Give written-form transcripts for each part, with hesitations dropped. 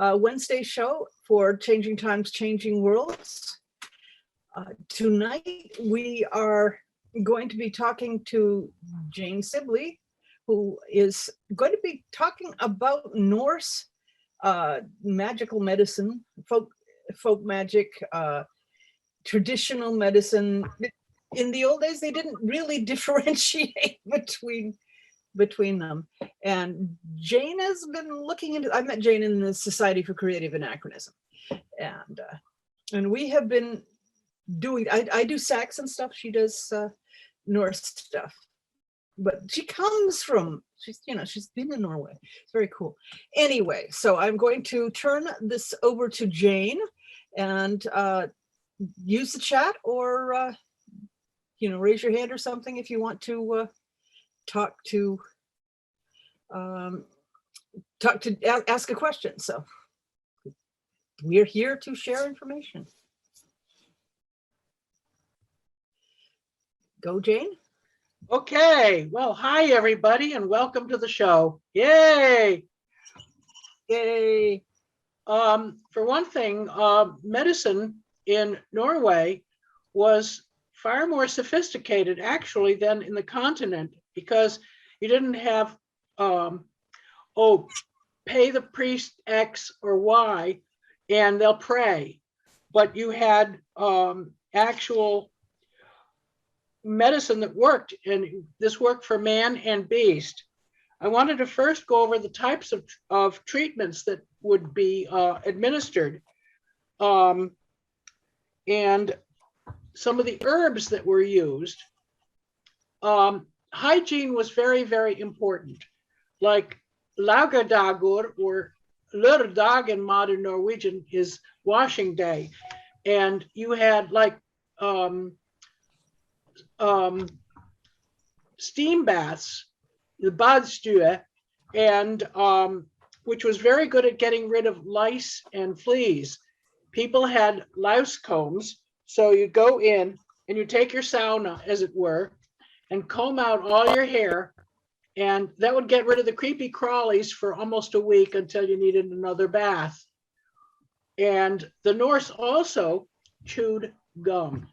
Wednesday show for Changing Times, Changing Worlds. Tonight we are going to be talking to Jane Sibley, who is going to be talking about Norse magical medicine, folk magic, traditional medicine. In the old days, they didn't really differentiate between them. And Jane has been looking into, I met Jane in the Society for Creative Anachronism. And we have been doing, I do Saxon stuff, she does Norse stuff. But she comes from, she's been in Norway. It's very cool. Anyway, so I'm going to turn this over to Jane and use the chat or, raise your hand or something if you want to ask a question. So we're here to share information. Go, Jane. Okay, well, hi everybody and welcome to the show. Yay! Yay! For one thing, medicine in Norway was far more sophisticated actually than in the continent, because you didn't have, pay the priest X or Y and they'll pray, but you had actual medicine that worked, and this worked for man and beast. I wanted to first go over the types of treatments that would be administered, and some of the herbs that were used. Hygiene was very, very important, like lagerdagur, or lørdag in modern Norwegian is washing day, and you had like steam baths, the badstue, and which was very good at getting rid of lice and fleas. People had louse combs, so you go in and you take your sauna, as it were, and comb out all your hair, and that would get rid of the creepy crawlies for almost a week until you needed another bath. And the Norse also chewed gum.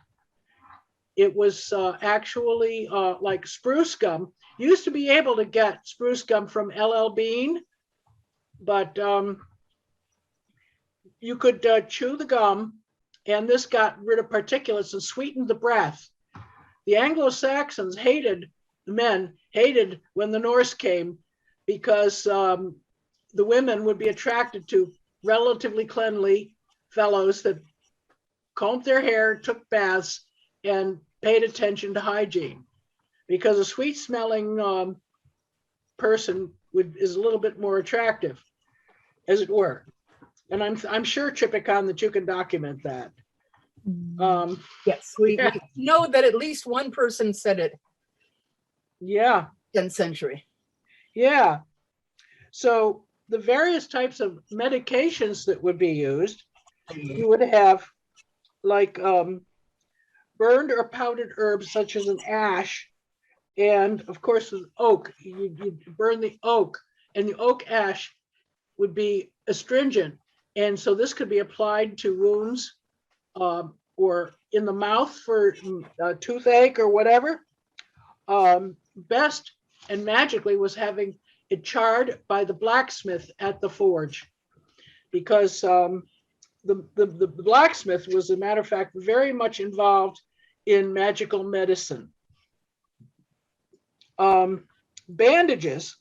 It was actually like spruce gum. You used to be able to get spruce gum from LL Bean, but you could chew the gum, and this got rid of particulates and sweetened the breath. The Anglo-Saxons hated when the Norse came, because the women would be attracted to relatively cleanly fellows that combed their hair, took baths, and paid attention to hygiene, because a sweet smelling person is a little bit more attractive, as it were. And I'm sure, Tchipakkan, that you can document that. Yes, we know that at least one person said it. Yeah. 10th century. Yeah. So the various types of medications that would be used, you would have like burned or powdered herbs such as an ash, and of course with oak, you burn the oak, and the oak ash would be astringent, and so this could be applied to wounds or in the mouth for toothache or whatever. Best and magically was having it charred by the blacksmith at the forge, because the blacksmith was, as a matter of fact, very much involved in magical medicine. Bandages,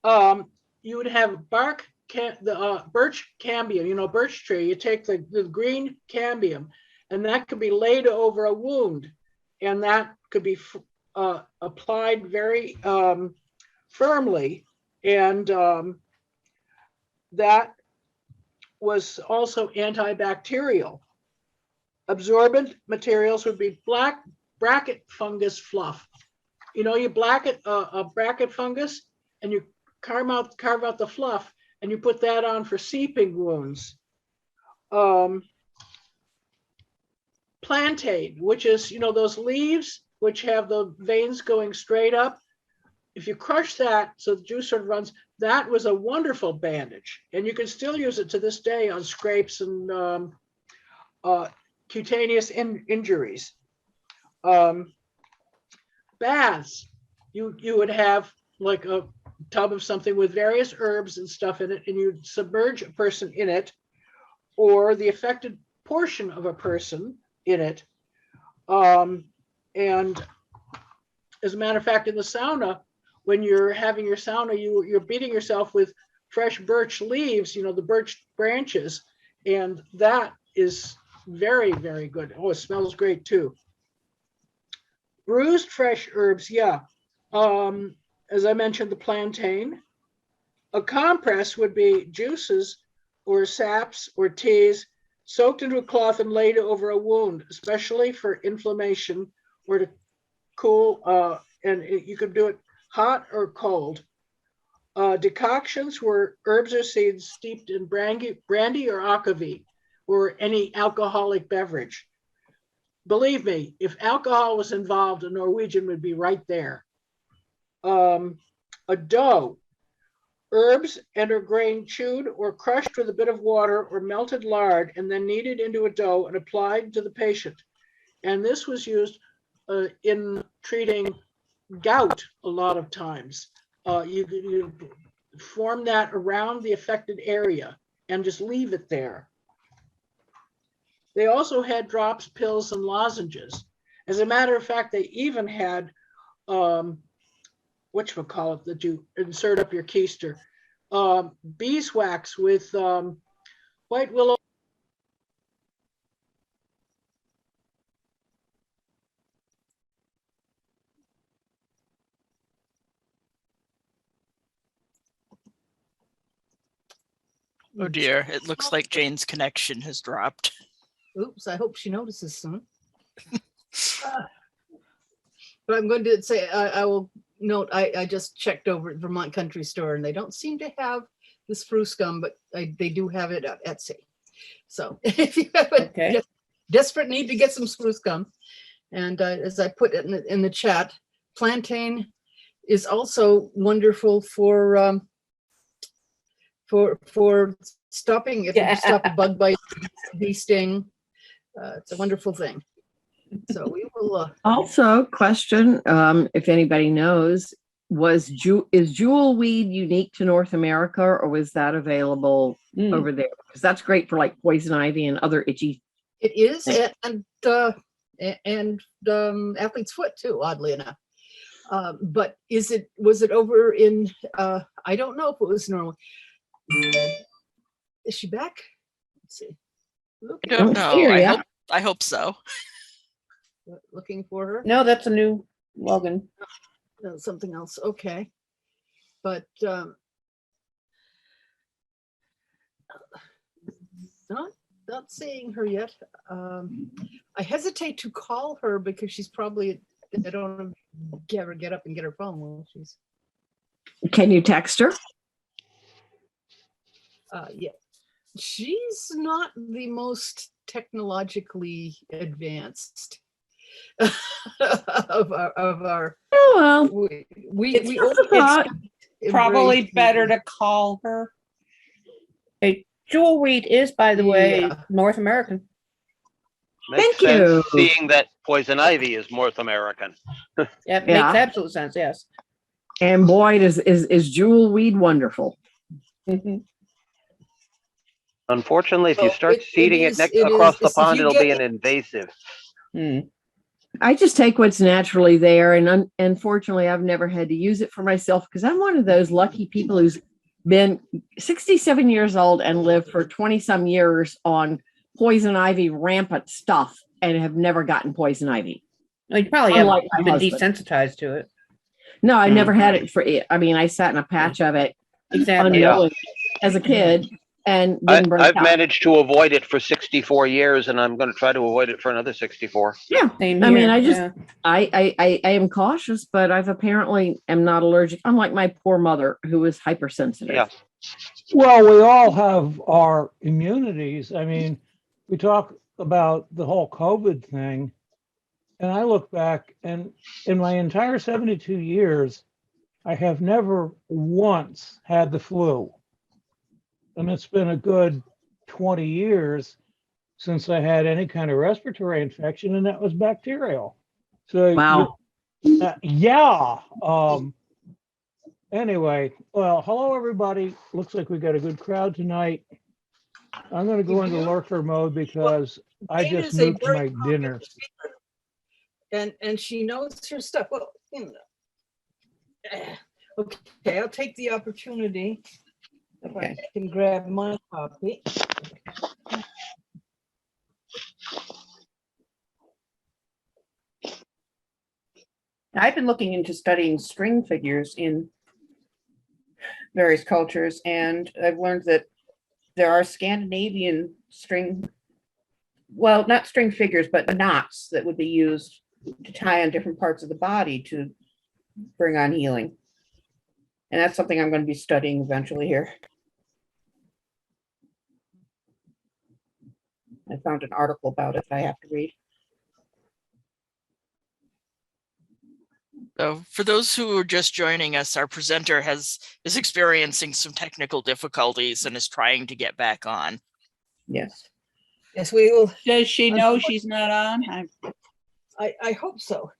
you would have the birch cambium, birch tree. You take the green cambium, and that could be laid over a wound, and that could be applied very firmly, and that was also antibacterial. Absorbent materials would be black bracket fungus fluff. You bracket a bracket fungus, and you carve out the fluff, and you put that on for seeping wounds. Plantain, which is those leaves which have the veins going straight up. if you crush that so the juice sort of runs, that was a wonderful bandage. And you can still use it to this day on scrapes and cutaneous injuries. Baths, you would have like a tub of something with various herbs and stuff in it, and you'd submerge a person in it, or the affected portion of a person in it. And as a matter of fact, in the sauna, when you're having your sauna, you're beating yourself with fresh birch leaves, you know, the birch branches, and that is very, very good. Oh, it smells great too. Bruised fresh herbs, yeah. As I mentioned, the plantain. A compress would be juices or saps or teas soaked into a cloth and laid over a wound, especially for inflammation or to cool, and you could do it hot or cold. Decoctions were herbs or seeds steeped in brandy or akavit, or any alcoholic beverage. Believe me, if alcohol was involved, a Norwegian would be right there. A dough, herbs and or grain chewed or crushed with a bit of water or melted lard and then kneaded into a dough and applied to the patient. And this was used in treating gout a lot of times. You form that around the affected area and just leave it there. They also had drops, pills, and lozenges. As a matter of fact, they even had, whatchamacallit, that you insert up your keister, beeswax with white willow. Oh dear, it looks like Jane's connection has dropped. Oops, I hope she notices soon. But I'm going to say, I will note, I just checked over at Vermont Country Store and they don't seem to have the spruce gum, but they do have it at Etsy. So if you have a desperate need to get some spruce gum, and as I put it in the chat, plantain is also wonderful for stopping, if you stop a bug bite, bee sting. It's a wonderful thing. So we will also question, if anybody knows, is jewel weed unique to North America, or was that available over there? Because that's great for like poison ivy and other itchy. It is, and athlete's foot too, oddly enough. But was it over in I don't know if it was normal. Is she back? Let's see. I don't know. I hope so. Looking for her? No, that's a new login. No, something else. Okay. But not seeing her yet. I hesitate to call her because she's probably, I don't want to get up and get her phone while she's. Can you text her? Yeah. She's not the most technologically advanced of our oh well, it's probably better to call her. Hey, jewel weed is, by the way, North American. Thank you. Seeing that poison ivy is North American. Yeah, makes absolute sense. Yes. And boy, is jewel weed wonderful. Unfortunately, if you start seeding it across the pond, it'll be an invasive. I just take what's naturally there, and unfortunately, I've never had to use it for myself because I'm one of those lucky people who's been 67 years old and lived for 20-some years on poison ivy rampant stuff and have never gotten poison ivy. Well, you probably haven't been desensitized to it. No, I never had it for it. I mean, I sat in a patch of it as a kid. And I've managed to avoid it for 64 years, and I'm going to try to avoid it for another 64. Yeah, I mean, I am cautious, but I've apparently am not allergic. Unlike my poor mother, who was hypersensitive. Yeah. Well, we all have our immunities. I mean, we talk about the whole COVID thing, and I look back, and in my entire 72 years, I have never once had the flu. And it's been a good 20 years since I had any kind of respiratory infection, and that was bacterial. So, Wow. yeah. Anyway, well, hello, everybody. Looks like we got a good crowd tonight. I'm going to go into lurker mode because I Jane just is a nuked very my popular dinner. speaker, and she knows her stuff. Well, okay, I'll take the opportunity if I can grab my copy. I've been looking into studying string figures in various cultures, and I've learned that there are Scandinavian string, well, not string figures, but knots that would be used to tie on different parts of the body to bring on healing. And that's something I'm going to be studying eventually here. I found an article about it I have to read. So for those who are just joining us, our presenter is experiencing some technical difficulties and is trying to get back on. Yes. Yes, we will. Does she know she's not on? I hope so.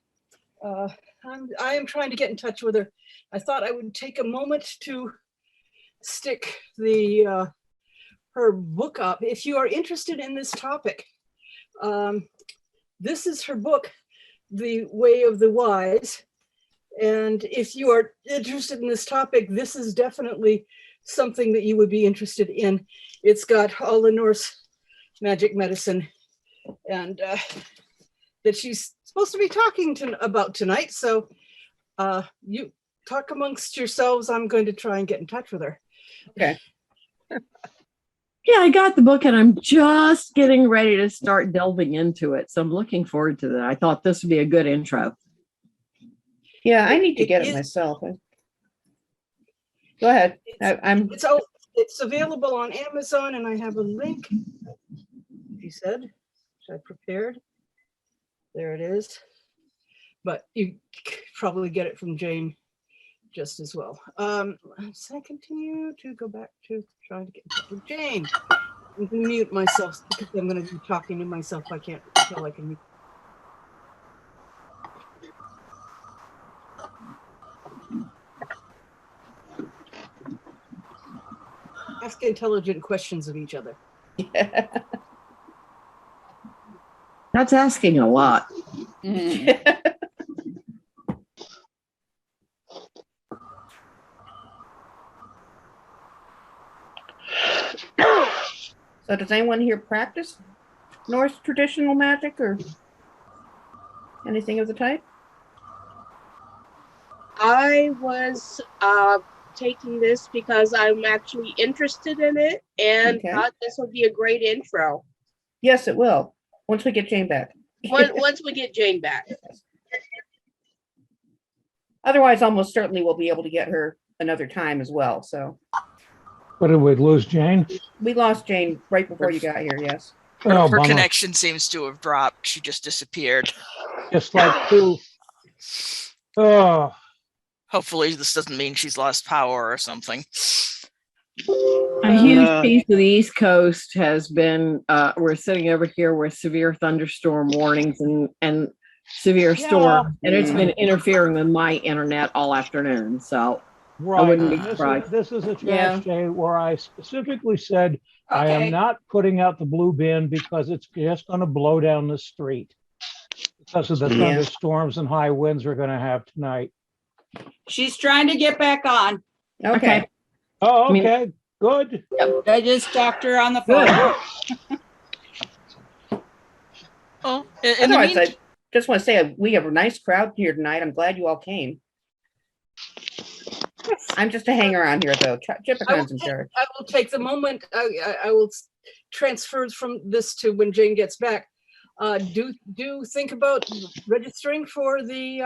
I am trying to get in touch with her. I thought I would take a moment to stick the her book up. If you are interested in this topic, this is her book, The Way of the Wise. And if you are interested in this topic, this is definitely something that you would be interested in. It's got all the Norse magic medicine and that she's supposed to be talking about tonight. So you talk amongst yourselves. I'm going to try and get in touch with her. Okay. Yeah, I got the book and I'm just getting ready to start delving into it. So I'm looking forward to that. I thought this would be a good intro. Yeah, I need to get it myself. Go ahead. It's available on Amazon, and I have a link. She said, which I prepared. There it is. But you probably get it from Jane just as well. So I continue to go back to trying to get in touch with Jane. I'm going to mute myself because I'm going to be talking to myself. I can't feel like I can. Ask intelligent questions of each other. That's asking a lot. So does anyone here practice Norse traditional magic or anything of the type? I was taking this because I'm actually interested in it and thought this would be a great intro. Yes, it will. Once we get Jane back. Once we get Jane back. Otherwise, almost certainly we'll be able to get her another time as well. So. What, did we lose Jane? We lost Jane right before you got here, yes. Her connection seems to have dropped. She just disappeared. Just like two. Oh. Hopefully this doesn't mean she's lost power or something. A huge piece of the East Coast has been, we're sitting over here with severe thunderstorm warnings and severe storm, and it's been interfering with my internet all afternoon. So I wouldn't be surprised. This is a trash day where I specifically said I am not putting out the blue bin because it's just going to blow down the street because of the thunderstorms and high winds we're going to have tonight. She's trying to get back on. Okay. Oh, okay. Good. Yep. I just talked to her on the phone. Oh, otherwise, I just want to say we have a nice crowd here tonight. I'm glad you all came. I'm just a hanger on here, though. Tchipakkan's in charge. I will take the moment. I will transfer from this to when Jane gets back. Do think about registering for the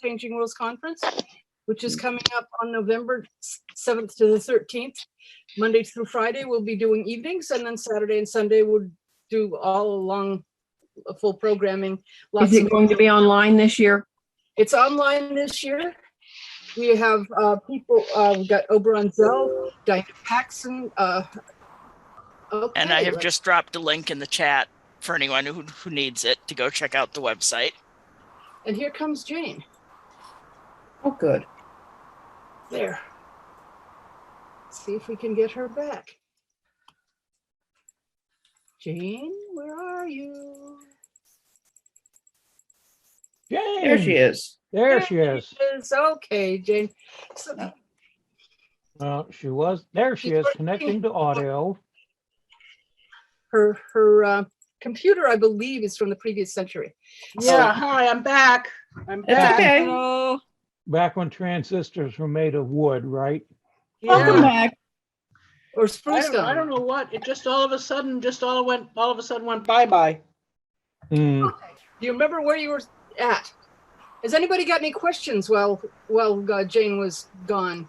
Changing Worlds Conference, which is coming up on November 7th to the 13th. Monday through Friday, we'll be doing evenings, and then Saturday and Sunday we'll do all along full programming. Is it going to be online this year? It's online this year. We have people, we've got Oberon Zell, Diana Paxson. Okay, And I have just dropped a link in the chat for anyone who needs it to go check out the website. And here comes Jane. Oh, good. There. Let's see if we can get her back. Jane, where are you? Jane. There she is. There she is. Okay, Jane. So, Well, she was. There she is, connecting to audio. her computer, I believe, is from the previous century. Yeah, hi, I'm back. I'm It's back. okay. Hello. Back when transistors were made of wood, right? Welcome Yeah. back. Or spruce I don't know what. It just all of a sudden went bye-bye. Mm. Do you remember where you were at? Has anybody got any questions while Jane was gone?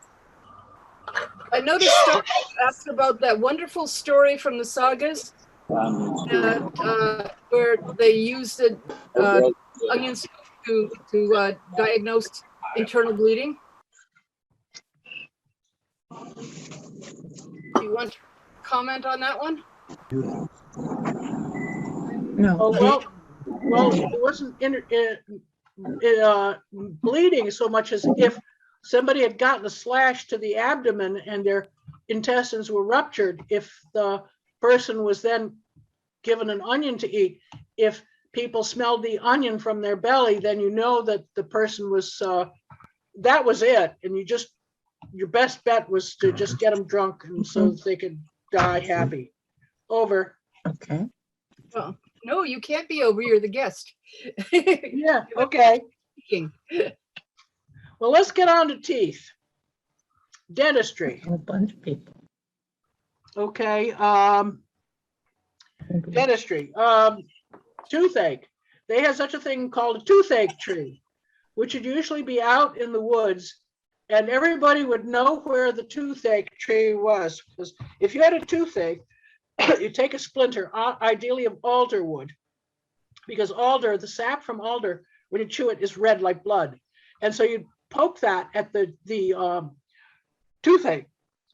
I noticed Star asked about that wonderful story from the sagas where they used onions to diagnose internal bleeding. Do you want to comment on that one? No. Oh, well, it wasn't bleeding so much as if somebody had gotten a slash to the abdomen and their intestines were ruptured. If the person was then given an onion to eat, if people smelled the onion from their belly, then you know that the person was, that was it. And your best bet was to just get them drunk and so that they could die happy. Over. Okay. Well, no, you can't be over. You're the guest. Yeah, okay. Well, let's get on to teeth. Dentistry. A bunch of people. Okay. Dentistry. Toothache. They had such a thing called a toothache tree, which would usually be out in the woods, and everybody would know where the toothache tree was. Because if you had a toothache, you take a splinter, ideally of alder wood, because alder, the sap from alder, when you chew it, is red like blood. And so you'd poke that at the toothache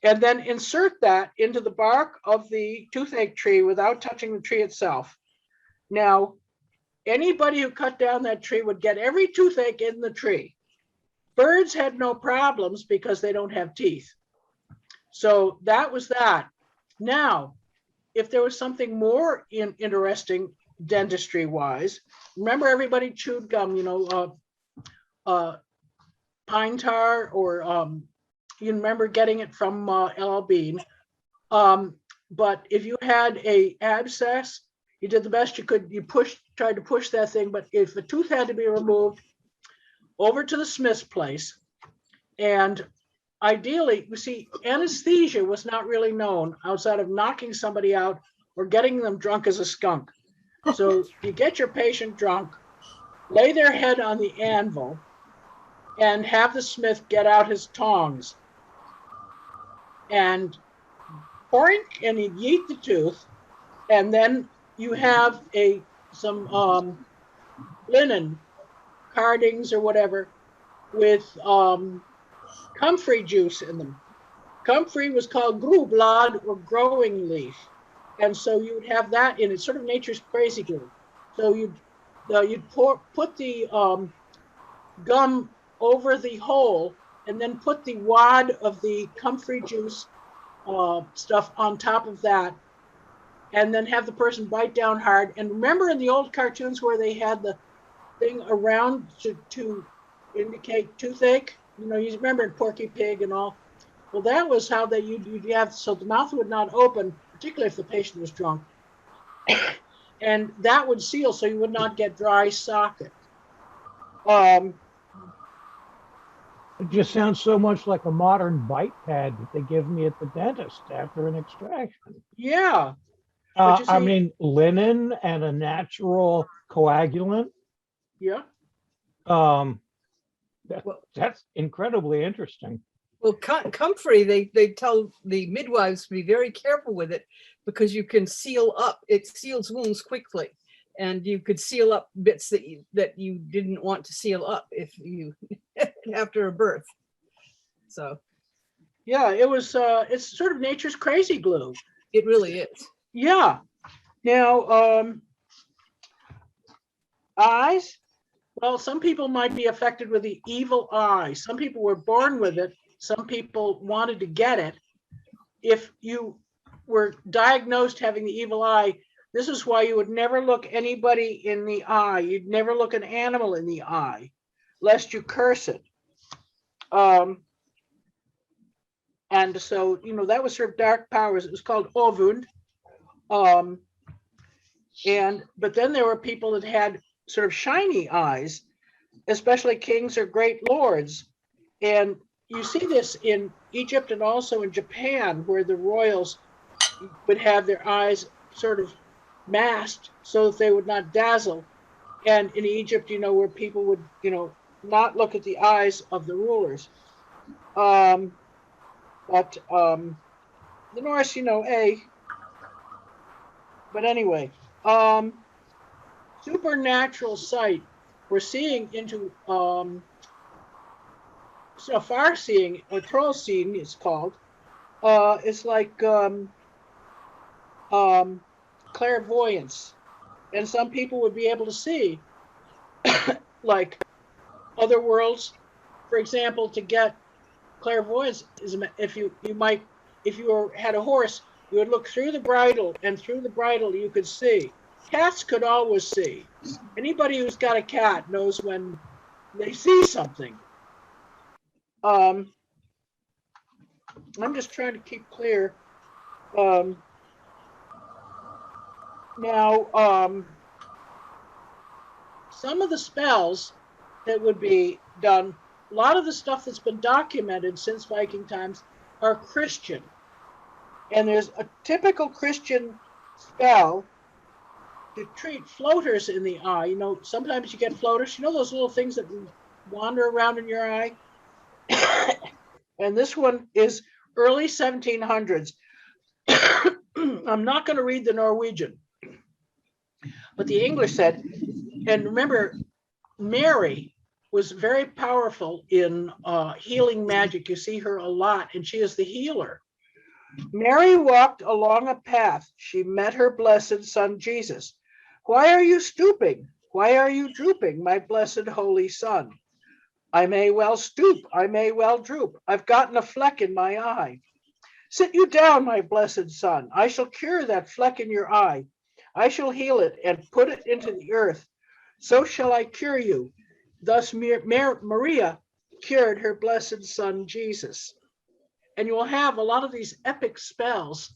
and then insert that into the bark of the toothache tree without touching the tree itself. Now, anybody who cut down that tree would get every toothache in the tree. Birds had no problems because they don't have teeth. So that was that. Now, if there was something more interesting dentistry-wise, remember everybody chewed gum, pine tar, or you remember getting it from L.L. Bean. But if you had a abscess, you did the best you could. You tried to push that thing. But if a tooth had to be removed, over to the Smith's place, and ideally, you see, anesthesia was not really known outside of knocking somebody out or getting them drunk as a skunk. So you get your patient drunk, lay their head on the anvil, and have the smith get out his tongs. And poink, and he'd yeet the tooth, and then you have some linen cardings or whatever with comfrey juice in them. Comfrey was called grublad, or growing leaf, and so you would have that in it, sort of nature's crazy glue. So you'd put the gum over the hole, and then put the wad of the comfrey juice stuff on top of that, and then have the person bite down hard. And remember in the old cartoons where they had the thing around to indicate toothache? You remember in Porky Pig and all? Well, that was how you'd have, so the mouth would not open, particularly if the patient was drunk. And that would seal so you would not get dry socket. It just sounds so much like a modern bite pad that they give me at the dentist after an extraction. Yeah. I mean, linen and a natural coagulant. Yeah. That's incredibly interesting. Well, comfrey, they tell the midwives to be very careful with it because you can seal up. It seals wounds quickly, and you could seal up bits that you didn't want to seal up if you after a birth. So yeah, it was. It's sort of nature's crazy glue. it really is. Yeah. Now, eyes. Well, some people might be affected with the evil eye. Some people were born with it. Some people wanted to get it. If you were diagnosed having the evil eye, this is why you would never look anybody in the eye. You'd never look an animal in the eye, lest you curse it. And so, you know, that was sort of dark powers. It was called Ovund. But then there were people that had sort of shiny eyes, especially kings or great lords. And you see this in Egypt and also in Japan, where the royals would have their eyes sort of masked so that they would not dazzle. And in Egypt, you know, where people would, you know, not look at the eyes of the rulers. The Norse, you know, but anyway, supernatural sight. We're seeing into so far seeing, or troll seeing it's called. It's like clairvoyance, and some people would be able to see like other worlds. For example, to get clairvoyance is if you had a horse, you would look through the bridle, and through the bridle you could see. Cats could always see. Anybody who's got a cat knows when they see something. I'm just trying to keep clear. Now, some of the spells that would be done, a lot of the stuff that's been documented since Viking times are Christian. And there's a typical Christian spell to treat floaters in the eye. You know, sometimes you get floaters. You know those little things that wander around in your eye? And this one is early 1700s. I'm not going to read the Norwegian, but the English said, and remember, Mary was very powerful in healing magic. You see her a lot, and she is the healer. Mary walked along a path. She met her blessed son, Jesus. Why are you stooping? Why are you drooping, my blessed holy son? I may well stoop, I may well droop. I've gotten a fleck in my eye. Sit you down, my blessed son. I shall cure that fleck in your eye. I shall heal it and put it into the earth. So shall I cure you. Thus Maria cured her blessed son, Jesus. And you will have a lot of these epic spells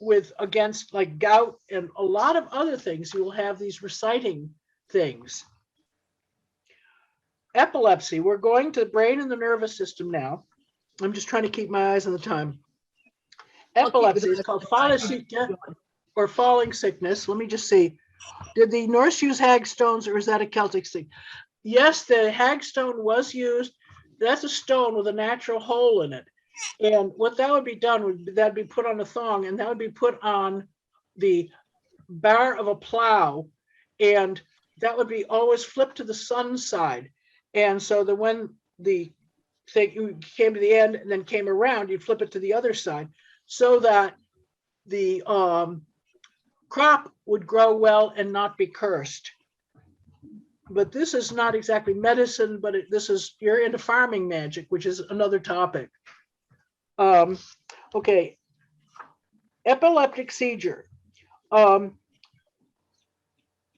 with against like gout and a lot of other things. You will have these reciting things. Epilepsy. We're going to the brain and the nervous system now. I'm just trying to keep my eyes on the time. Epilepsy is called fallesyke or falling sickness. Let me just see. Did the Norse use hagstones, or is that a Celtic thing? Yes, the hagstone was used. That's a stone with a natural hole in it. And what that would be done would that be put on a thong, and that would be put on the bar of a plow, and that would be always flipped to the sun side. And so that when the thing came to the end and then came around, you'd flip it to the other side so that the crop would grow well and not be cursed. But this is not exactly medicine, but this is, you're into farming magic, which is another topic. Okay, epileptic seizure.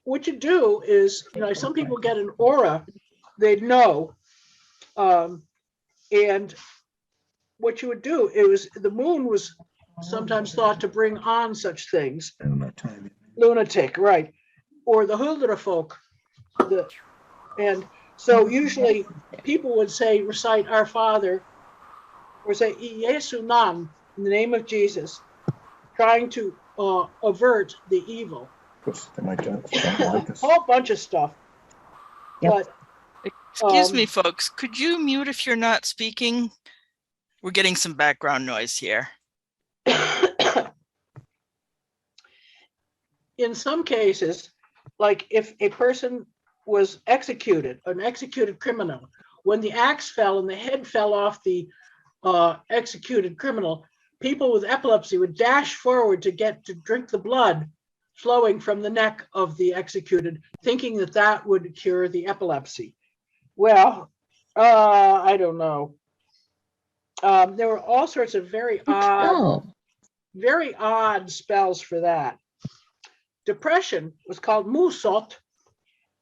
What you do is, you know, some people get an aura, they know, and what you would do, it was, the moon was sometimes thought to bring on such things. Lunatic, right. Or the Huldra folk. And so usually people would say, recite Our Father, or say Jesu Nam, in the name of Jesus, trying to avert the evil. A whole bunch of stuff. Yep. But Excuse me, folks. Could you mute if you're not speaking? We're getting some background noise here. In some cases, like if a person was executed, an executed criminal, when the axe fell and the head fell off the executed criminal, people with epilepsy would dash forward to drink the blood flowing from the neck of the executed, thinking that that would cure the epilepsy. Well, I don't know. There were all sorts of very odd spells for that. Depression was called musot,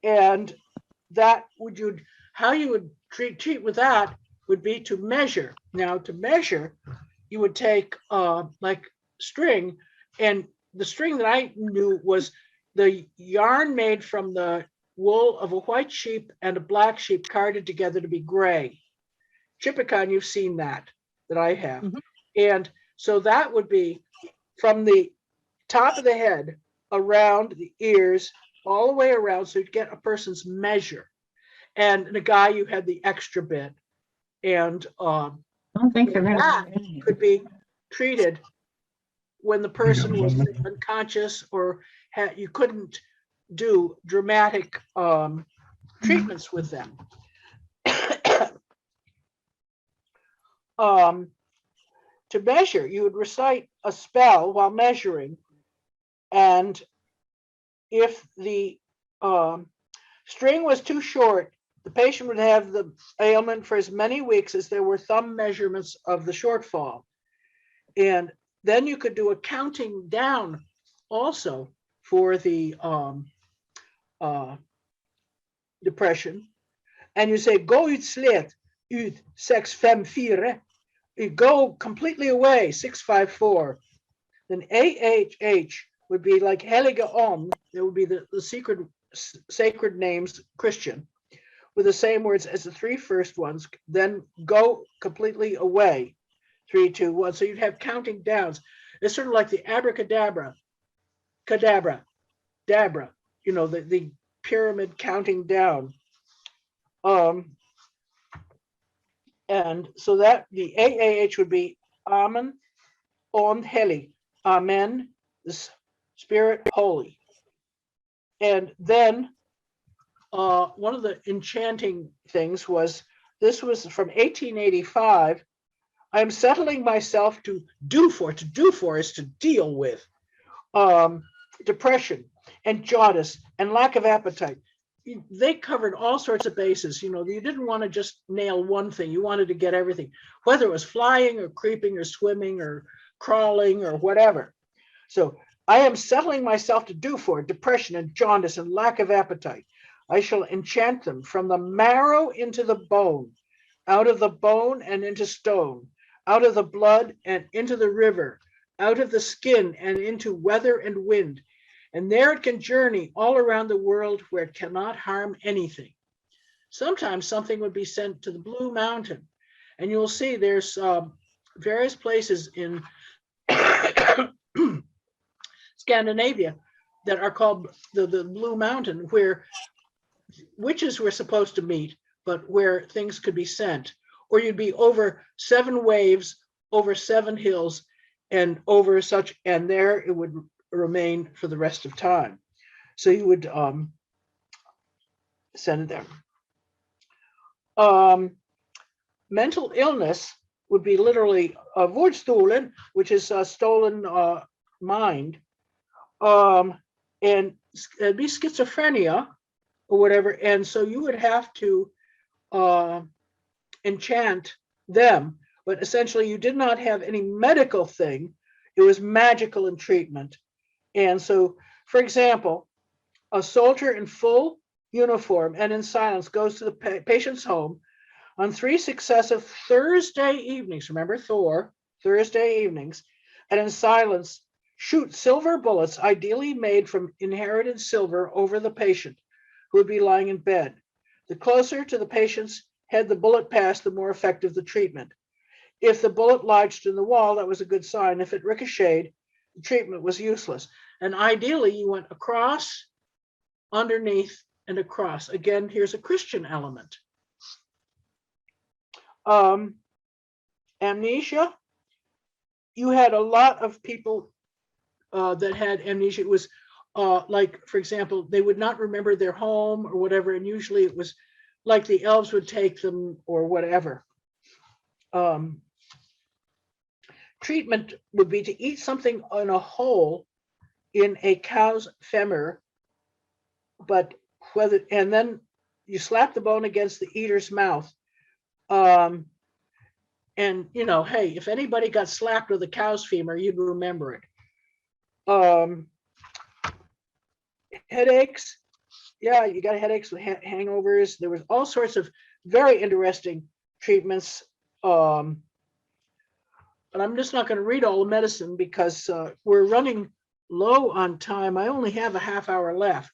and that how you would treat with that would be to measure. Now, to measure, you would take like string, and the string that I knew was the yarn made from the wool of a white sheep and a black sheep carded together to be gray. Tchipakkan, you've seen that I have. Mm-hmm. And so that would be from the top of the head around the ears, all the way around, so you'd get a person's measure. And the guy, you had the extra bit. And that could be treated when the person was unconscious, or you couldn't do dramatic treatments with them. To measure, you would recite a spell while measuring, and if the string was too short, the patient would have the ailment for as many weeks as there were thumb measurements of the shortfall. And then you could do a counting down also for the depression. And you say, go ut slet, ut 6, 5, 4. You go completely away, 6, 5, 4. Then AHH would be like Heilige Om. It would be the sacred names Christian, with the same words as the 3 first ones. Then go completely away, 3, 2, 1. So you'd have counting downs. It's sort of like the abracadabra, cadabra, dabra, you know, the pyramid counting down. And so that the AAH would be Amen, On Heli, Amen, the Spirit Holy. And then one of the enchanting things was, this was from 1885. I'm settling myself to do for. To do for is to deal with depression and jaundice and lack of appetite. They covered all sorts of bases. You know, you didn't want to just nail one thing. You wanted to get everything, whether it was flying or creeping or swimming or crawling or whatever. So I am settling myself to do for depression and jaundice and lack of appetite. I shall enchant them from the marrow into the bone, out of the bone and into stone, out of the blood and into the river, out of the skin and into weather and wind. And there it can journey all around the world where it cannot harm anything. Sometimes something would be sent to the Blue Mountain. And you'll see there's various places in Scandinavia that are called the Blue Mountain, where witches were supposed to meet, but where things could be sent. Or you'd be over 7 waves, over 7 hills, and over such, and there it would remain for the rest of time. So you would send it there. Mental illness would be literally vordstolen, which is a stolen mind, and it'd be schizophrenia or whatever. And so you would have to enchant them, but essentially you did not have any medical thing. It was magical in treatment. And so, for example, a soldier in full uniform and in silence goes to the patient's home on 3 successive Thursday evenings, remember Thor, Thursday evenings, and in silence shoot silver bullets, ideally made from inherited silver, over the patient who would be lying in bed. The closer to the patient's head the bullet passed, the more effective the treatment. If the bullet lodged in the wall, that was a good sign. If it ricocheted, the treatment was useless. And ideally, you went across, underneath, and across. Again, here's a Christian element. Amnesia. You had a lot of people that had amnesia. It was like, for example, they would not remember their home or whatever, and usually it was like the elves would take them or whatever. Treatment would be to eat something in a hole in a cow's femur, but whether, and then you slap the bone against the eater's mouth. And you know, hey, if anybody got slapped with a cow's femur, you'd remember it. Headaches, yeah, you got headaches with hangovers. There was all sorts of very interesting treatments. And I'm just not going to read all the medicine because we're running low on time. I only have a half hour left.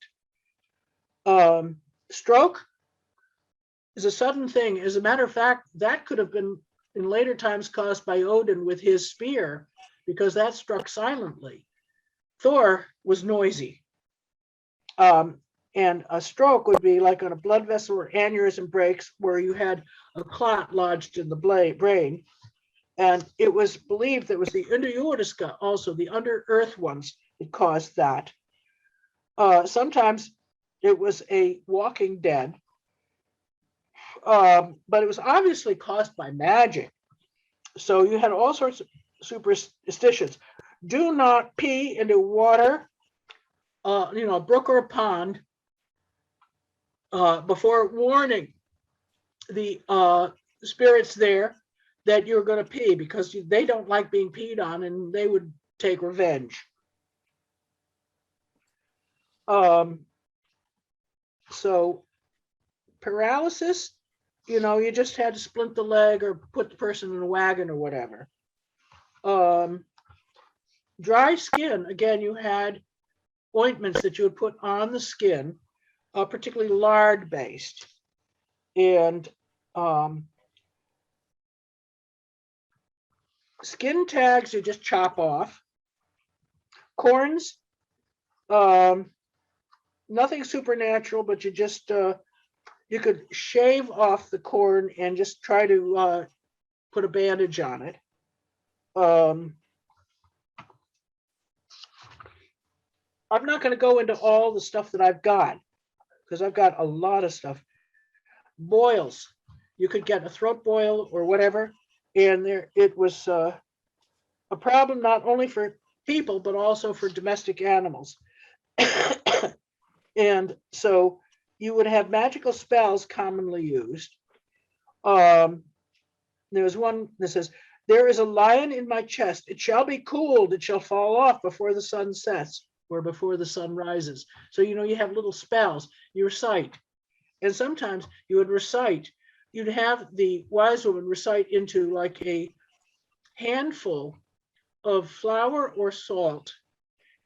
Stroke is a sudden thing. As a matter of fact, that could have been in later times caused by Odin with his spear, because that struck silently. Thor was noisy. And a stroke would be like on a blood vessel or aneurysm breaks where you had a clot lodged in the brain. And it was believed that it was the underjordiska, also the under earth ones, that caused that. Sometimes it was a walking dead, but it was obviously caused by magic. So you had all sorts of superstitions. Do not pee into water, you know, a brook or a pond, before warning the spirits there that you're going to pee, because they don't like being peed on and they would take revenge. So paralysis, you know, you just had to splint the leg or put the person in a wagon or whatever. Dry skin, again, you had ointments that you would put on the skin, particularly lard based. And skin tags you just chop off. Corns, nothing supernatural, but you just you could shave off the corn and just try to put a bandage on it. I'm not going to go into all the stuff that I've got, because I've got a lot of stuff. Boils, you could get a throat boil or whatever, and there it was a problem not only for people but also for domestic animals. And so you would have magical spells commonly used. There was one that says, "There is a lion in my chest. It shall be cooled. It shall fall off before the sun sets or before the sun rises." So, you know, you have little spells, you recite. And sometimes you would recite, you'd have the wise woman recite into like a handful of flour or salt.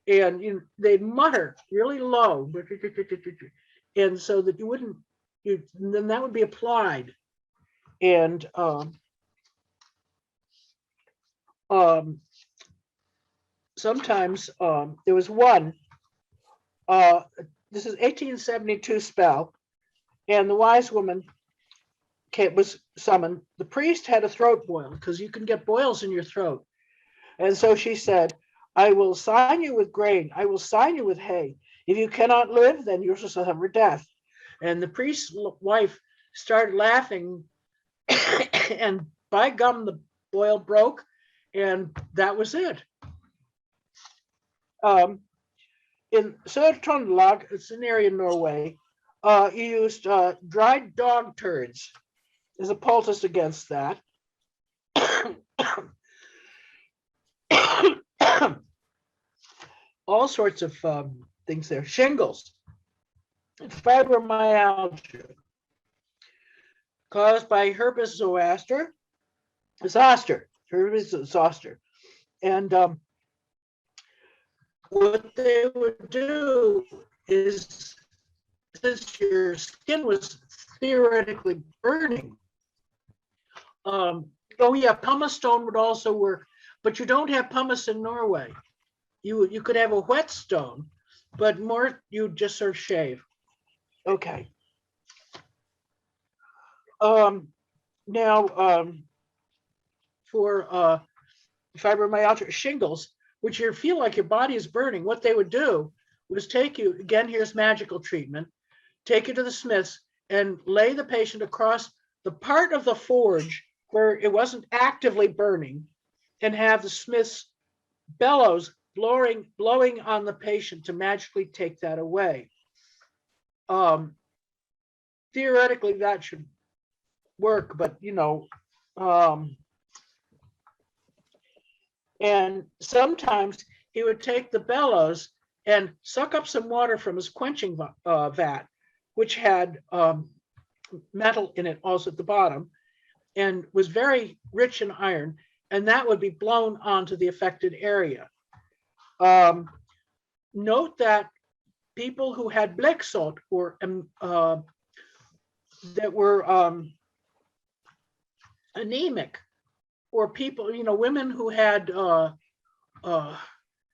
And they'd mutter really low, and so that you wouldn't, then that would be applied. And sometimes there was one, this is 1872 spell, and the wise woman was summoned. The priest had a throat boil, because you can get boils in your throat. And so she said, "I will sign you with grain. I will sign you with hay. If you cannot live, then you shall suffer death." And the priest's wife started laughing, and by gum, the boil broke, and that was it. In Sør-Trøndelag, it's an area in Norway, you used dried dog turds as a poultice against that. All sorts of things there. Shingles, fibromyalgia, caused by herpes zoster, herpes zoster. And what they would do is, since your skin was theoretically burning, oh yeah, pumice stone would also work, but you don't have pumice in Norway. You could have a whetstone, but more you just sort of shave. Okay. Now for fibromyalgia, shingles, which you feel like your body is burning, what they would do was take you, again, here's magical treatment, take you to the smiths and lay the patient across the part of the forge where it wasn't actively burning, and have the smith's bellows blowing on the patient to magically take that away. Theoretically, that should work, but and sometimes he would take the bellows and suck up some water from his quenching vat, which had metal in it also at the bottom, and was very rich in iron, and that would be blown onto the affected area. Note that people who had bleksot, or that were anemic, or people, women who had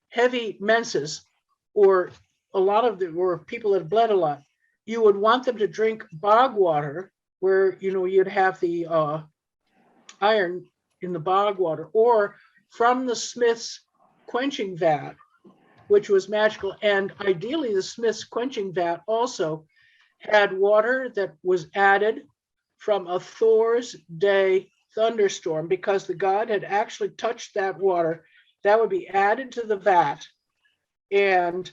heavy menses, or a lot of them were people that bled a lot, you would want them to drink bog water, where you'd have the iron in the bog water, or from the smith's quenching vat, which was magical. And ideally, the smith's quenching vat also had water that was added from a Thor's Day thunderstorm, because the god had actually touched that water. That would be added to the vat, and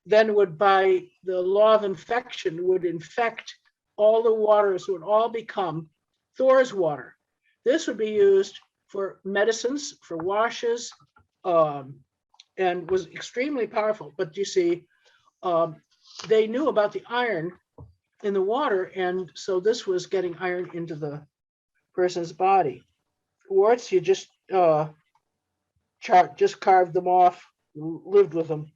then would, by the law of infection, would infect all the waters, would all become Thor's water. This would be used for medicines, for washes, and was extremely powerful. But you see, they knew about the iron in the water, and so this was getting iron into the person's body. Warts, you just carved them off, lived with them.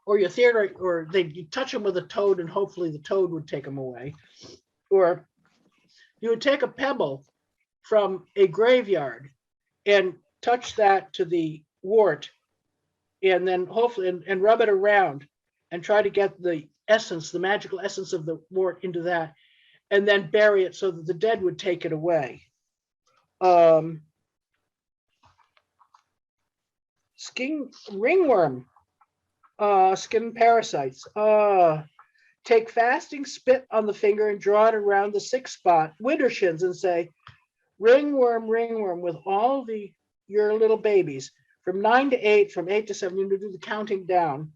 Or your theater, or you touch them with a toad, and hopefully the toad would take them away. Or you would take a pebble from a graveyard and touch that to the wart, and then hopefully and rub it around and try to get the essence, the magical essence of the wart into that, and then bury it so that the dead would take it away. Skin ringworm, skin parasites. Take fasting spit on the finger and draw it around the sick spot, winter shins, and say, ringworm, ringworm, with all your little babies, from 9 to 8, from 8 to 7, you do the counting down.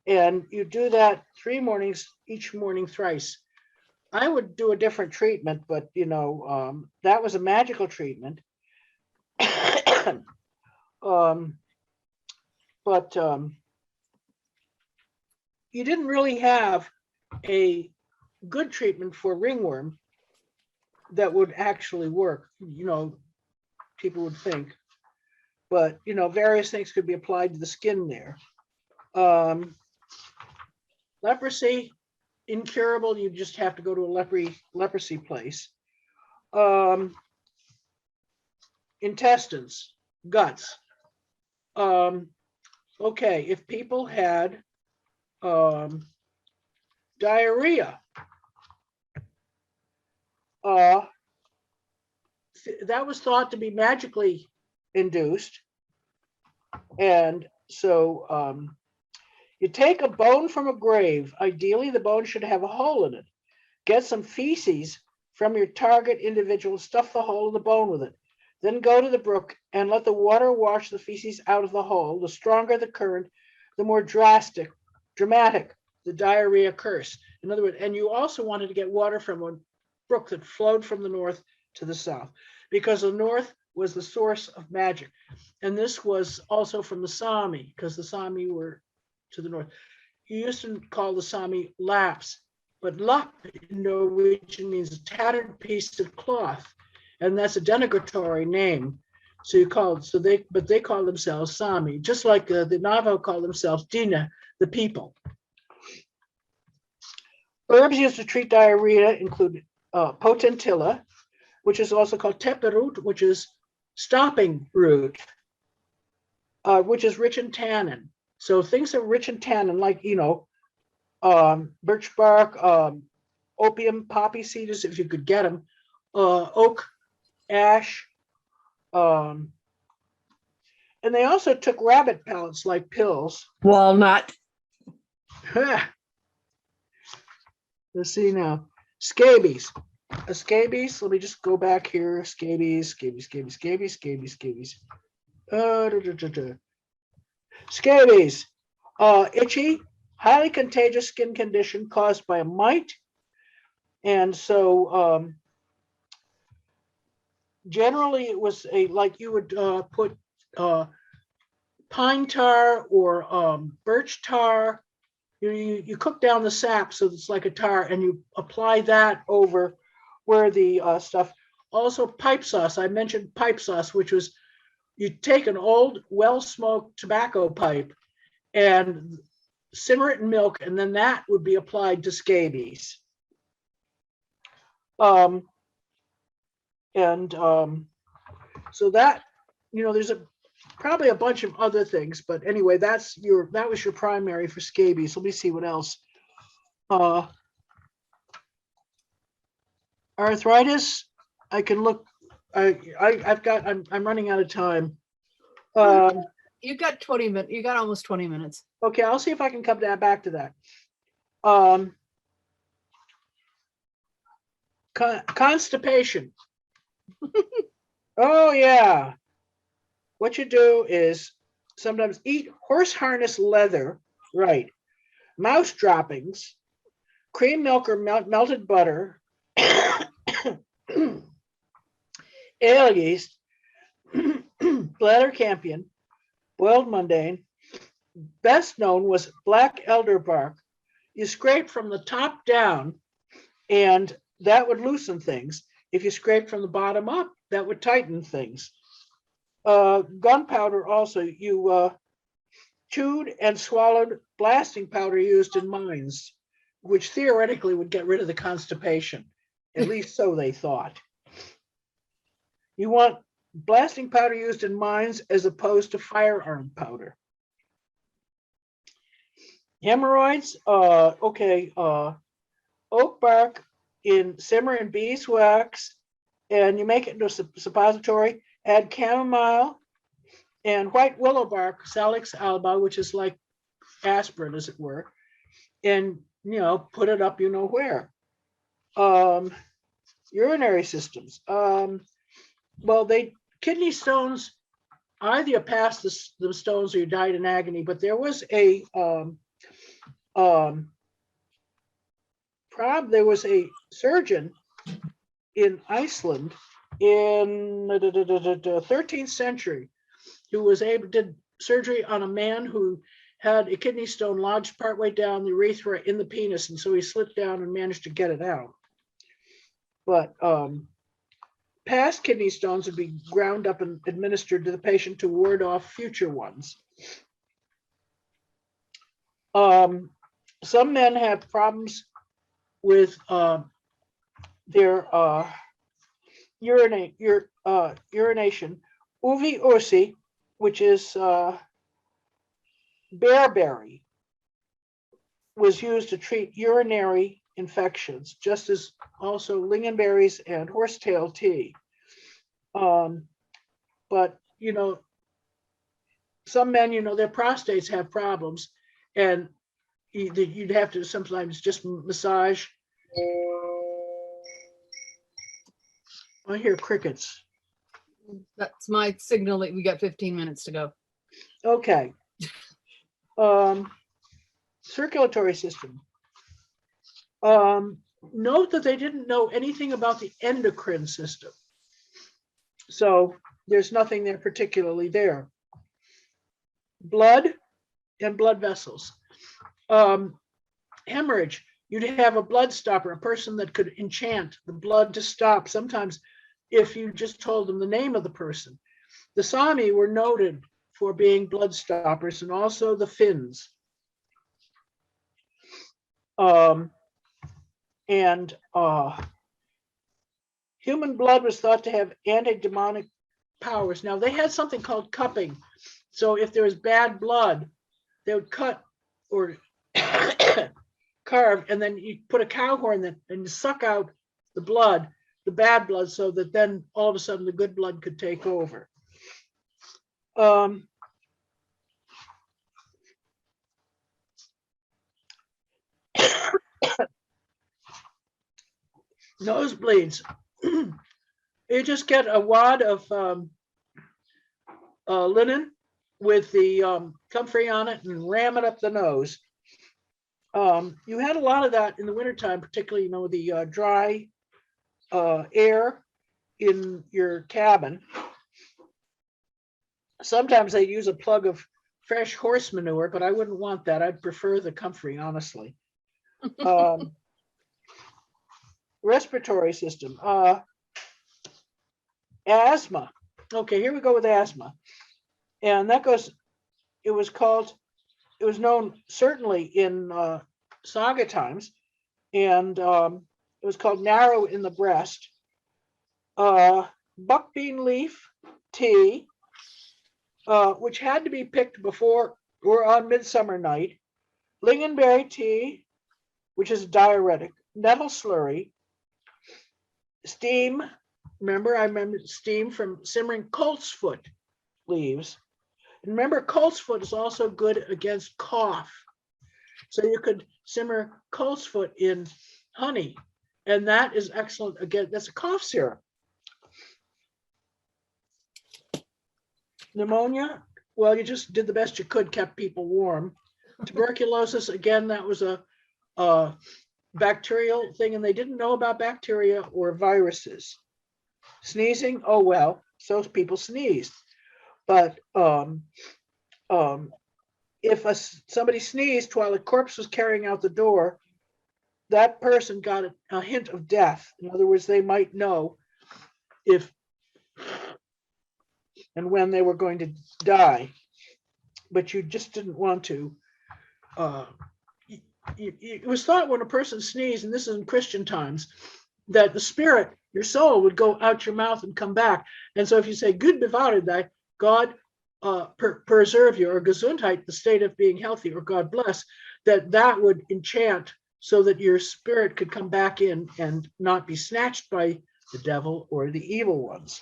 And you do that 3 mornings, each morning thrice. I would do a different treatment, but that was a magical treatment. But you didn't really have a good treatment for ringworm that would actually work, people would think. But, various things could be applied to the skin there. Leprosy, incurable, you just have to go to a leprosy place. Intestines, guts. Okay, if people had diarrhea, that was thought to be magically induced. And so you take a bone from a grave. Ideally, the bone should have a hole in it. Get some feces from your target individual, stuff the hole in the bone with it. Then go to the brook and let the water wash the feces out of the hole. The stronger the current, the more dramatic the diarrhea curse. In other words, and you also wanted to get water from a brook that flowed from the north to the south, because the north was the source of magic. And this was also from the Sami, because the Sami were to the north. You used to call the Sami laps, but lap in Norwegian means a tattered piece of cloth, and that's a denigratory name. So they call themselves Sami, just like the Navajo call themselves Dina, the people. Herbs used to treat diarrhea include potentilla, which is also called teperut, which is stopping root, which is rich in tannin. So things that are rich in tannin, like, birch bark, opium, poppy seeds, if you could get them, oak, ash, and And they also took rabbit pellets like pills. Walnut. Let's see now. Scabies. Scabies. Let me just go back here. Scabies. Scabies. Itchy, highly contagious skin condition caused by a mite. And so generally it was like you would put pine tar or birch tar. You cook down the sap so it's like a tar, and you apply that over where the stuff. Also pipe sauce. I mentioned pipe sauce, which was you take an old well-smoked tobacco pipe and simmer it in milk, and then that would be applied to scabies. So that, there's probably a bunch of other things, but anyway, that was your primary for scabies. Let me see what else. Arthritis. I can look. I'm running out of time. You got 20 minutes. You got almost 20 minutes. Okay, I'll see if I can come back to that. Constipation. Oh yeah. What you do is sometimes eat horse harness leather, right? Mouse droppings, cream milk or melted butter, ale yeast, bladder campion, boiled mundane. Best known was black elder bark. You scrape from the top down, and that would loosen things. If you scrape from the bottom up, that would tighten things. Gunpowder also, you chewed and swallowed blasting powder used in mines, which theoretically would get rid of the constipation. At least so they thought. You want blasting powder used in mines as opposed to firearm powder. Hemorrhoids, okay, oak bark in simmer and beeswax, and you make it into a suppository. Add chamomile and white willow bark, Salix alba, which is like aspirin, as it were, and put it up where. Urinary systems. Well, kidney stones, either you passed the stones or you died in agony, but there was a surgeon in Iceland in the 13th century who was did surgery on a man who had a kidney stone lodged partway down the urethra in the penis, and so he slipped down and managed to get it out. But past kidney stones would be ground up and administered to the patient to ward off future ones. Some men have problems with their urination. Uvi ursi, which is bearberry, was used to treat urinary infections, just as also lingonberries and horsetail tea. But some men, their prostates have problems, and you'd have to sometimes just massage. I hear crickets. That's my signal that we got 15 minutes to go. Okay. Circulatory system. Note that they didn't know anything about the endocrine system. So there's nothing there particularly there. Blood and blood vessels. Hemorrhage. You'd have a blood stopper, a person that could enchant the blood to stop. Sometimes if you just told them the name of the person. The Sami were noted for being blood stoppers, and also the Finns. Human blood was thought to have anti-demonic powers. Now, they had something called cupping. So if there was bad blood, they would cut or carve, and then you put a cow horn and you suck out the blood, the bad blood, so that then all of a sudden the good blood could take over. nosebleeds. You just get a wad of linen with the comfrey on it and ram it up the nose. You had a lot of that in the wintertime, particularly, the dry air in your cabin. Sometimes they use a plug of fresh horse manure, but I wouldn't want that. I'd prefer the comfrey, honestly. Respiratory system. Asthma. Okay, here we go with asthma. And that goes, it was known certainly in saga times, and it was called narrow in the breast. Buckbean leaf tea, which had to be picked before or on midsummer night. Lingonberry tea, which is diuretic. Nettle slurry. Steam. I remember steam from simmering coltsfoot leaves. And remember, coltsfoot is also good against cough. So you could simmer coltsfoot in honey, and that is excellent. Again, that's a cough syrup. Pneumonia, well, you just did the best you could, kept people warm. Tuberculosis, again, that was a bacterial thing, and they didn't know about bacteria or viruses. Sneezing, oh well, so people sneezed. But if somebody sneezed while a corpse was carrying out the door, that person got a hint of death. In other words, they might know if and when they were going to die, but you just didn't want to. It was thought when a person sneezed, and this is in Christian times, that the spirit, your soul, would go out your mouth and come back. And so if you say, Gud bewahre thy, God preserve you, or Gesundheit, the state of being healthy, or God bless, that would enchant so that your spirit could come back in and not be snatched by the devil or the evil ones.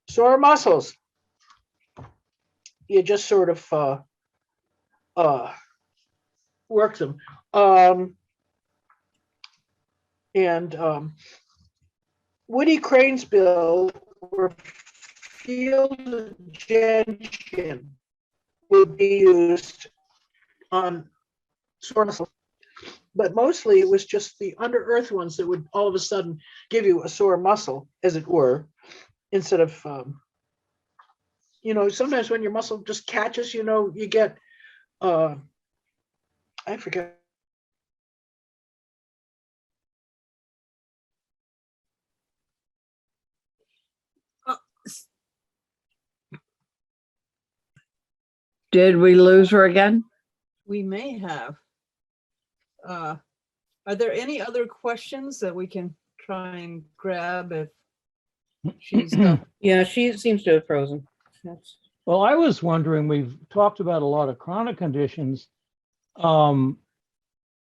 Sore muscles. You just sort of work them. Woody crane's bill or field gentian would be used on sore muscles, but mostly it was just the under earth ones that would all of a sudden give you a sore muscle, as it were, instead of sometimes when your muscle just catches, you get I forget. Did we lose her again? We may have. Are there any other questions that we can try and grab if she's Yeah, she seems to have frozen. Well, I was wondering, we've talked about a lot of chronic conditions. Did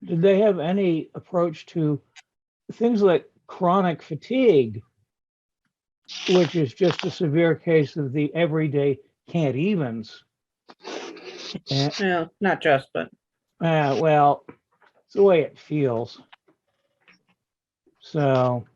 they have any approach to things like chronic fatigue, which is just a severe case of the everyday can't evens? No, not just, but. Well, it's the way it feels. So.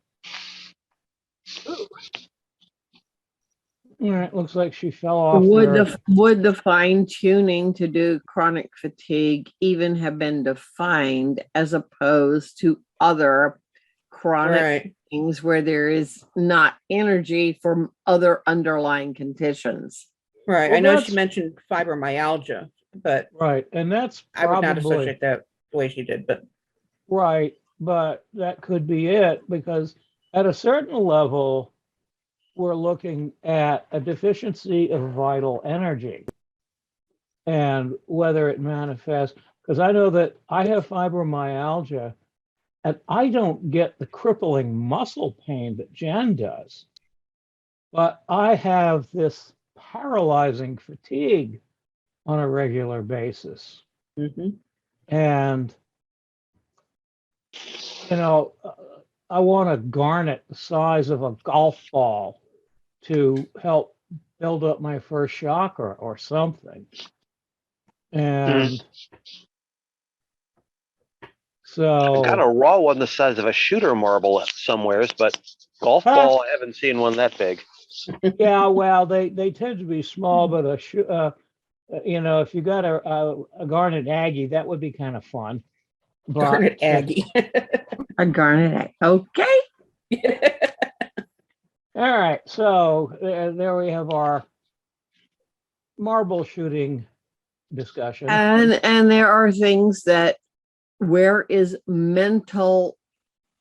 All right, looks like she fell off. Would the fine tuning to do chronic fatigue even have been defined as opposed to other chronic things where there is not energy from other underlying conditions? Right. Well, I know she mentioned fibromyalgia, but and that's I would not associate that the way she did, but but that could be it, because at a certain level we're looking at a deficiency of vital energy and whether it manifests, because I know that I have fibromyalgia and I don't get the crippling muscle pain that Jen does, but I have this paralyzing fatigue on a regular basis. And I want a garnet the size of a golf ball to help build up my first chakra or something. And So I got a raw one the size of a shooter marble somewheres, but golf ball, I haven't seen one that big. yeah, well, they tend to be small, but if you got a garnet Aggie, that would be kind of fun. But, Garnet Aggie. A garnet egg. Okay. all right, so there we have our marble shooting discussion. And there are things that where is mental,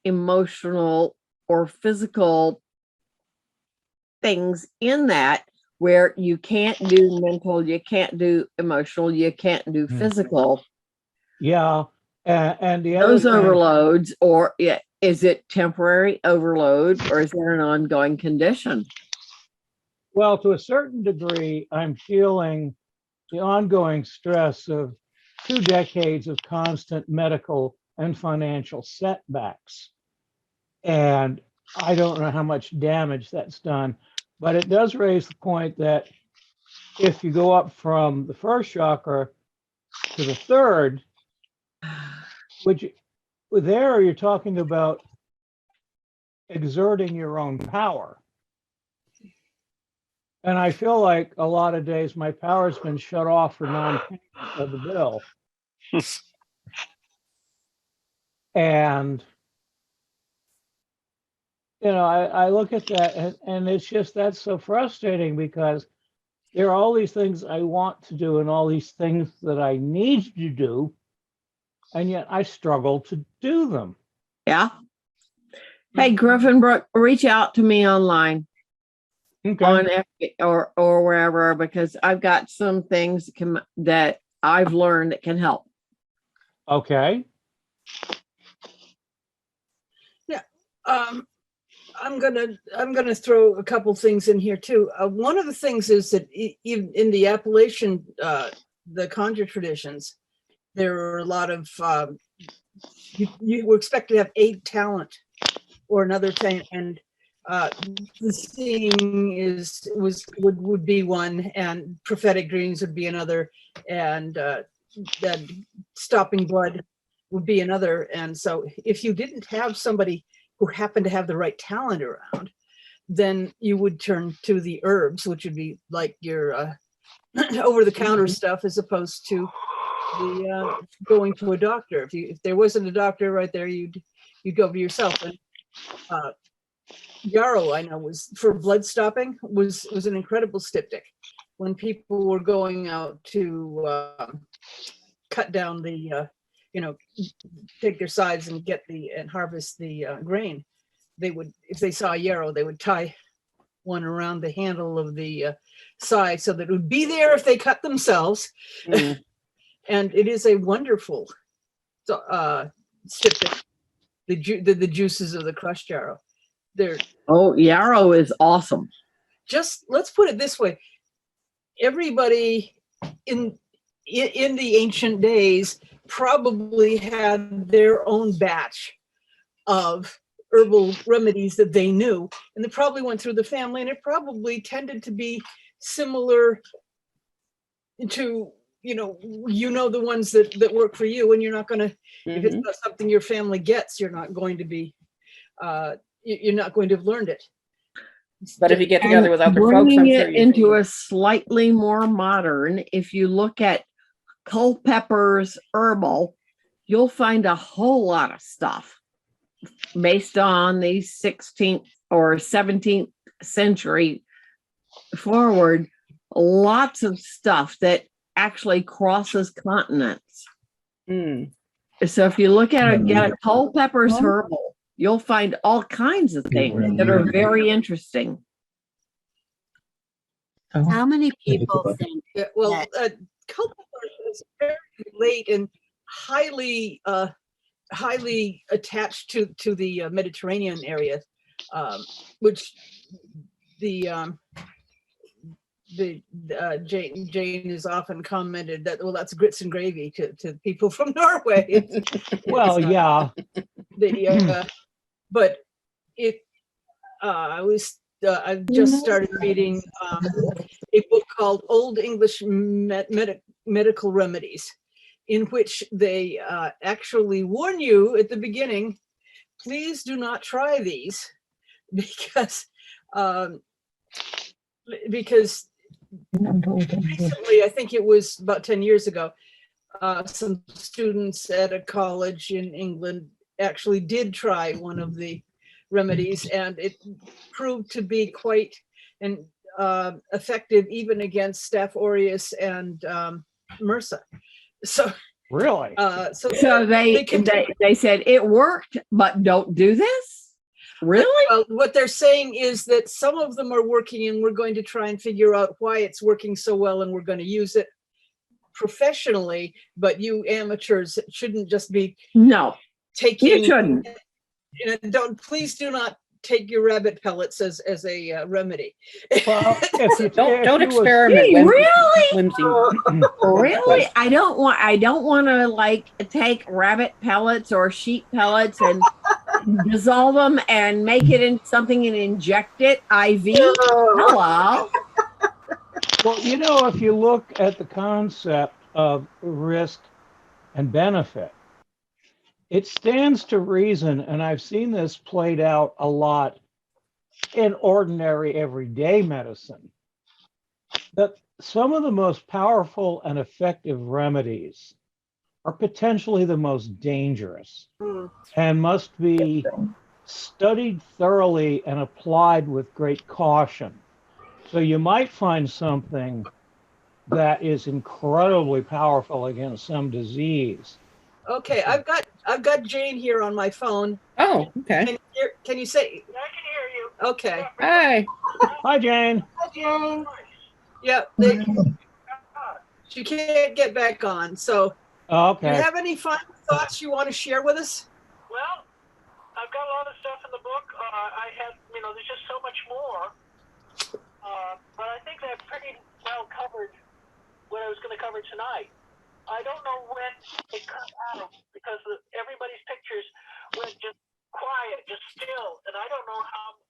emotional, or physical things in that where you can't do mental, you can't do emotional, you can't do physical. Yeah. And the Those other thing, overloads, or is it temporary overload, or is there an ongoing condition? well, to a certain degree, I'm feeling the ongoing stress of 2 decades of constant medical and financial setbacks. And I don't know how much damage that's done, but it does raise the point that if you go up from the first chakra to the third, which there you're talking about exerting your own power. And I feel like a lot of days my power's been shut off for non-payment of the bill. And, I look at that and it's just, that's so frustrating because there are all these things I want to do and all these things that I need to do, and yet I struggle to do them. Yeah. Hey, Griffin Brook, reach out to me online. Okay. On or wherever, because I've got some things that I've learned that can help. Okay. Yeah. I'm gonna throw a couple things in here too. One of the things is that even in the Appalachian, the conjure traditions, there are a lot of you were expected to have 8 talent or another talent, and the seeing would be one, and prophetic dreams would be another, and that stopping blood would be another. And so if you didn't have somebody who happened to have the right talent around, then you would turn to the herbs, which would be like your over-the-counter stuff, as opposed to the going to a doctor. If there wasn't a doctor right there, you'd go to yourself. And yarrow, I know, was for blood stopping, was an incredible styptic. When people were going out to cut down the take their sides and and harvest the grain, they would, if they saw a yarrow, they would tie one around the handle of the side so that it would be there if they cut themselves. And it is a wonderful styptic, the juices of the crushed yarrow. Yarrow is awesome. Just let's put it this way: everybody in the ancient days probably had their own batch of herbal remedies that they knew, and they probably went through the family, and it probably tended to be similar to the ones that work for you, and you're not going to, if it's not something your family gets, you're not going to be you're not going to have learned it. But if you get together with other folks, I'm bringing sure it into a slightly more modern, if you look at Culpeper's herbal, you'll find a whole lot of stuff based on the 16th or 17th century forward. Lots of stuff that actually crosses continents. So if you look at get a Culpeper's herbal, you'll find all kinds of things that are very interesting. How many people think Culpeper is very late and highly attached to the Mediterranean area, which Jane has often commented that, well, that's grits and gravy to people from Norway. Well, yeah. But I've just started reading a book called Old English Medical Remedies, in which they actually warn you at the beginning, please do not try these, because recently, I think it was about 10 years ago, some students at a college in England actually did try one of the remedies, and it proved to be quite effective even against Staph aureus and MRSA. So Really? So they said it worked, but don't do this? Really? Well, what they're saying is that some of them are working, and we're going to try and figure out why it's working so well, and we're going to use it professionally, but you amateurs shouldn't just be taking. You shouldn't. Please do not take your rabbit pellets as a remedy. Well, don't experiment. Really? Really? I don't want to like take rabbit pellets or sheep pellets and dissolve them and make it into something and inject it IV. Hello. Well, you know, if you look at the concept of risk and benefit, it stands to reason, and I've seen this played out a lot in ordinary everyday medicine, that some of the most powerful and effective remedies are potentially the most dangerous and must be studied thoroughly and applied with great caution. So you might find something that is incredibly powerful against some disease. Okay, I've got Jane here on my phone. Oh, okay. Can you say? I can hear you. Okay. Hi. Hi, Jane. Hi, Jane. Yeah, she can't get back on. So, okay. Do you have any final thoughts you want to share with us? Well, I've got a lot of stuff in the book. I have, there's just so much more. But I think that pretty well covered what I was going to cover tonight. I don't know when it cut out because everybody's pictures went just quiet, just still, and I don't know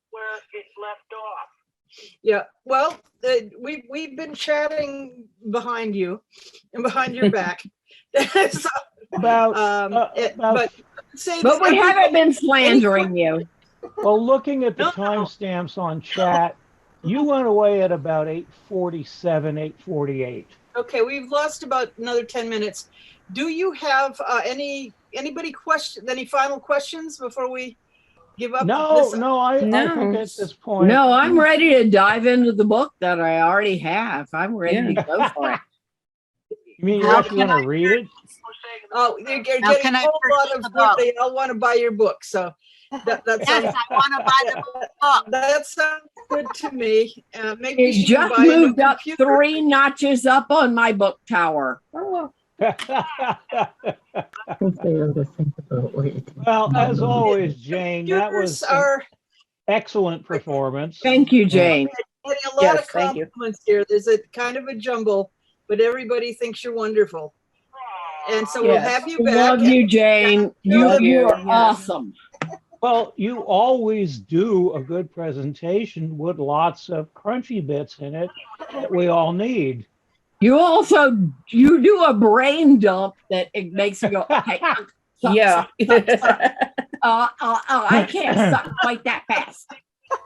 where it left off. Yeah, well, we've been chatting behind you and behind your back. So, but we haven't been slandering you. Well, looking at the timestamps on chat, you went away at about 8:47, 8:48. Okay, we've lost about another 10 minutes. Do you have any final questions before we give up? I think at this point. No, I'm ready to dive into the book that I already have. I'm ready to go for it. You mean you actually want to read it? Oh, you're getting a whole lot of book. They all want to buy your book, so that Yes, I want to buy the book. That sounds good to me. Maybe It just moved up 3 notches up on my book tower. Well, as always, Jane, that was an excellent performance. Thank you, Jane. Getting a lot of compliments here. There's a kind of a jumble, but everybody thinks you're wonderful. And so we'll have you back. Love you, Jane. You are awesome. Well, you always do a good presentation with lots of crunchy bits in it that we all need. You do a brain dump that it makes you go, okay. Yeah. I can't suck quite that fast,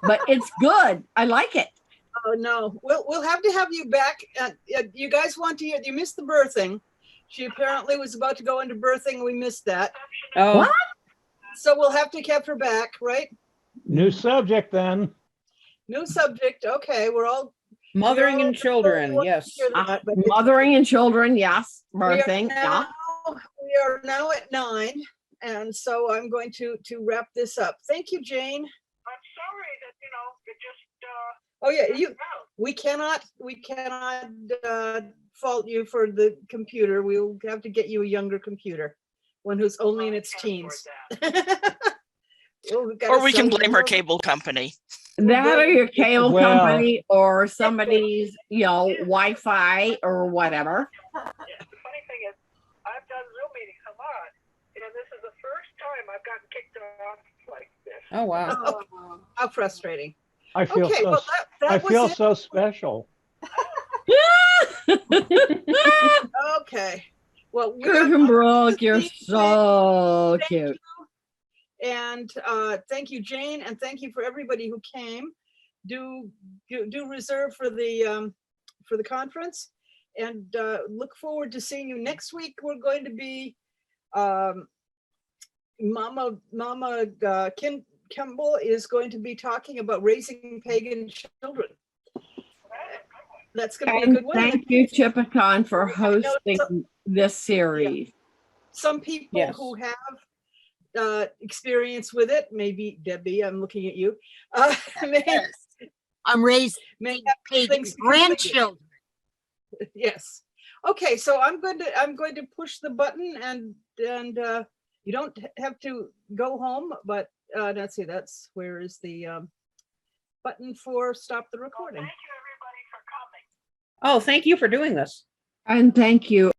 but it's good. I like it. Oh no, we'll have to have you back. You guys want to hear? You missed the birthing. She apparently was about to go into birthing. We missed that. Oh. What? So we'll have to keep her back, right? New subject then. New subject. Okay, we're all mothering and children. Yes. Mothering and children. Yes. Birthing. We are now at 9, and so I'm going to wrap this up. Thank you, Jane. I'm sorry that it just. Oh yeah, we cannot fault you for the computer. We'll have to get you a younger computer, one who's only in its teens. Or we can blame our cable company. That or your cable company or somebody's, Wi-Fi or whatever. The funny thing is, I've done Zoom meetings a lot, and this is the first time I've gotten kicked off like this. Oh wow! How frustrating. I feel so special. Okay. Well, Brooke, you're so Thank cute. you. And thank you, Jane, and thank you for everybody who came. Do reserve for the conference, and look forward to seeing you next week. We're going to be Mama Kimball is going to be talking about raising pagan children. That's going to be a And good one. thank you, Tchipakkan, for hosting this series. Some people who have experience with it, maybe Debbie, I'm looking at you. I'm raised pagan grandchildren. Yes. Okay, so I'm going to push the button, and you don't have to go home, but let's see, where is the button for stop the recording? Oh, thank you for doing this. And thank you.